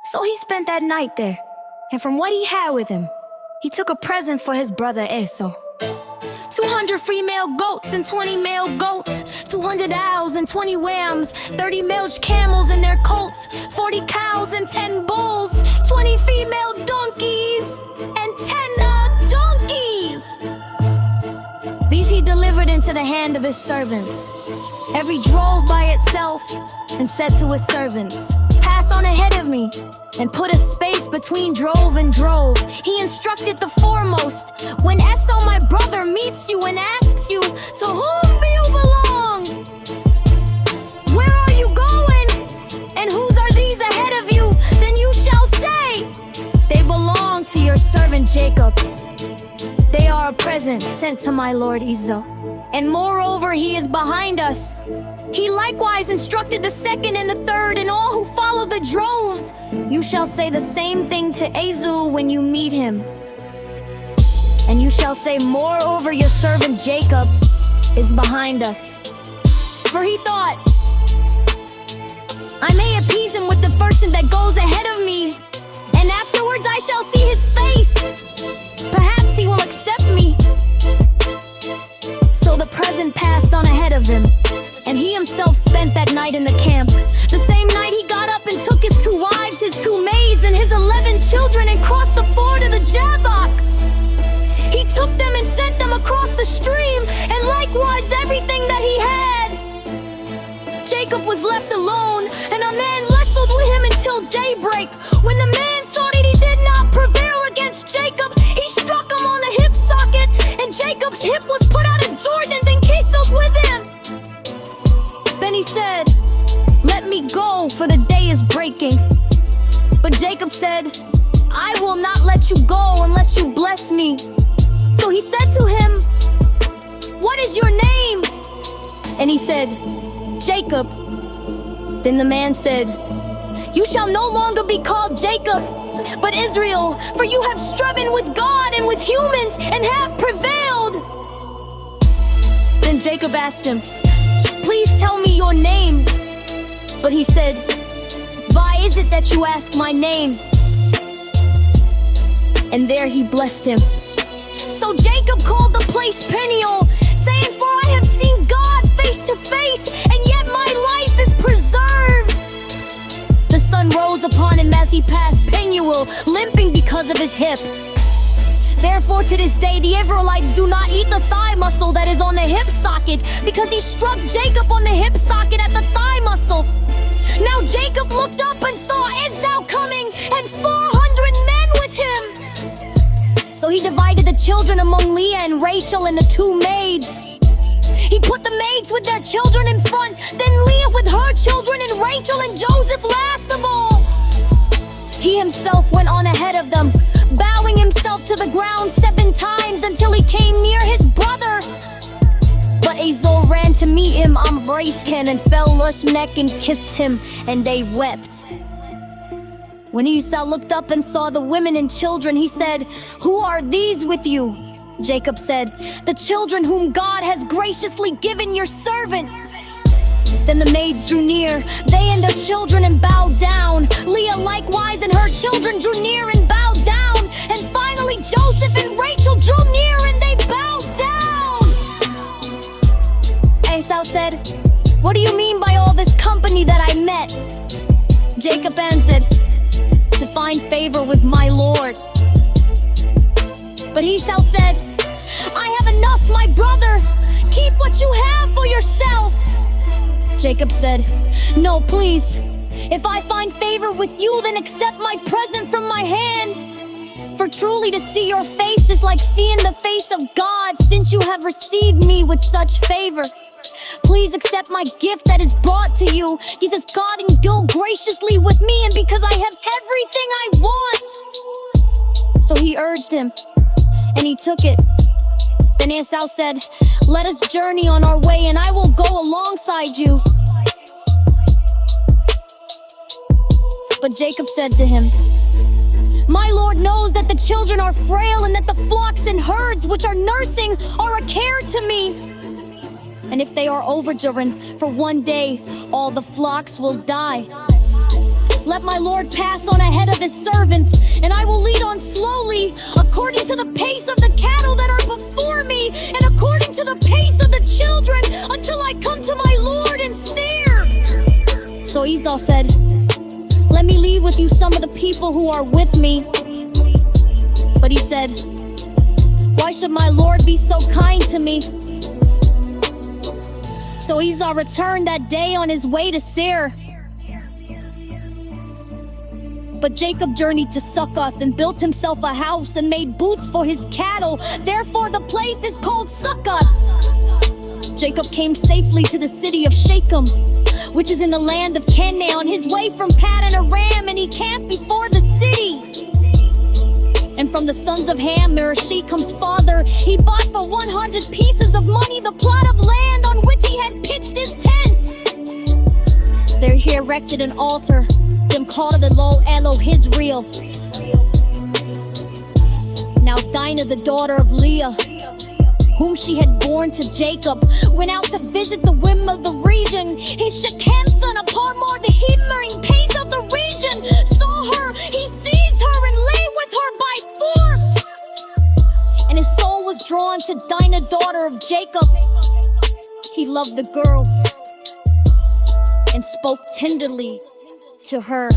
So he spent that night there, and from what he had with him, he took a present for his brother Esau. 200 female goats and 20 male goats, 200 owls and 20 lambs, 30 male camels and their colts, 40 cows and 10 bulls, 20 female donkeys and 10 donkeys. These he delivered into the hand of his servants. Every drove by itself and said to his servants, "Pass on ahead of me," and put a space between drove and drove. He instructed the foremost, "When Esau my brother meets you and asks you, 'To whom do you belong? Where are you going? And whose are these ahead of you?' Then you shall say, 'They belong to your servant Jacob. They are a present sent to my lord Esau. And moreover, he is behind us.' He likewise instructed the second and the third and all who follow the droves. You shall say the same thing to Esau when you meet him. And you shall say, 'Moreover, your servant Jacob is behind us.' For he thought, 'I may appease him with the person that goes ahead of me, and afterwards I shall see his face. Perhaps he will accept me.' So the present passed on ahead of him, and he himself spent that night in the camp. The same night he got up and took his 2 wives, his 2 maids, and his 11 children and crossed the ford of the Jabbok. He took them and sent them across the stream, and likewise everything that he had. Jacob was left alone, and a man wrestled with him until daybreak. When the man saw that he did not prevail against Jacob, he struck him on the hip socket, and Jacob's hip was put out of joint and then cased with him. Then he said, 'Let me go, for the day is breaking.' But Jacob said, 'I will not let you go unless you bless me.' So he said to him, 'What is your name?' And he said, 'Jacob.' Then the man said, 'You shall no longer be called Jacob, but Israel, for you have striven with God and with humans and have prevailed.' Then Jacob asked him, 'Please tell me your name.' But he said, 'Why is it that you ask my name?' And there he blessed him. So Jacob called the place Peniel, saying, 'For I have seen God face to face, and yet my life is preserved.' The sun rose upon him as he passed Peniel, limping because of his hip. Therefore to this day the Israelites do not eat the thigh muscle that is on the hip socket, because he struck Jacob on the hip socket at the thigh muscle. Now Jacob looked up and saw Esau coming, and 400 men with him. So he divided the children among Leah and Rachel and the 2 maids. He put the maids with their children in front, then Leah with her children, and Rachel and Joseph last of all. He himself went on ahead of them, bowing himself to the ground 7 times until he came near his brother. But Esau ran to meet him, embraced him, and fell on his neck and kissed him, and they wept. When Esau looked up and saw the women and children, he said, 'Who are these with you?' Jacob said, 'The children whom God has graciously given your servant.' Then the maids drew near, they and their children, and bowed down. Leah likewise and her children drew near and bowed down. And finally Joseph and Rachel drew near and they bowed down. Esau said, 'What do you mean by all this company that I met?' Jacob answered, 'To find favor with my lord.' But Esau said, 'I have enough, my brother. Keep what you have for yourself.' Jacob said, 'No, please. If I find favor with you, then accept my present from my hand. For truly to see your face is like seeing the face of God, since you have received me with such favor. Please accept my gift that is brought to you. Jesus, God, and deal graciously with me, and because I have everything I want.' So he urged him, and he took it. Then Esau said, 'Let us journey on our way, and I will go alongside you.' But Jacob said to him, 'My Lord knows that the children are frail, and that the flocks and herds which are nursing are a care to me. And if they are overdriven for one day, all the flocks will die. Let my Lord pass on ahead of his servant, and I will lead on slowly, according to the pace of the cattle that are before me, and according to the pace of the children, until I come to my Lord and Seir. So Esau said, let me leave with you some of the people who are with me. But he said, why should my Lord be so kind to me? So Esau returned that day on his way to Seir. But Jacob journeyed to Succoth and built himself a house and made booths for his cattle. Therefore the place is called Succoth. Jacob came safely to the city of Shechem, which is in the land of Canaan, on his way from Paddan Aram, and he camped before the city. And from the sons of Ham, Shechem's father, he bought for 100 pieces of money the plot of land on which he had pitched his tent. There he erected an altar, and called it Lo Elohizrael. Now Dinah, the daughter of Leah, whom she had borne to Jacob, went out to visit the women of the region. His Shechem's son, Parmor, the Himmerim, pace of the region, saw her, he seized her and lay with her by force. And his soul was drawn to Dinah, daughter of Jacob. He loved the girl and spoke tenderly to her.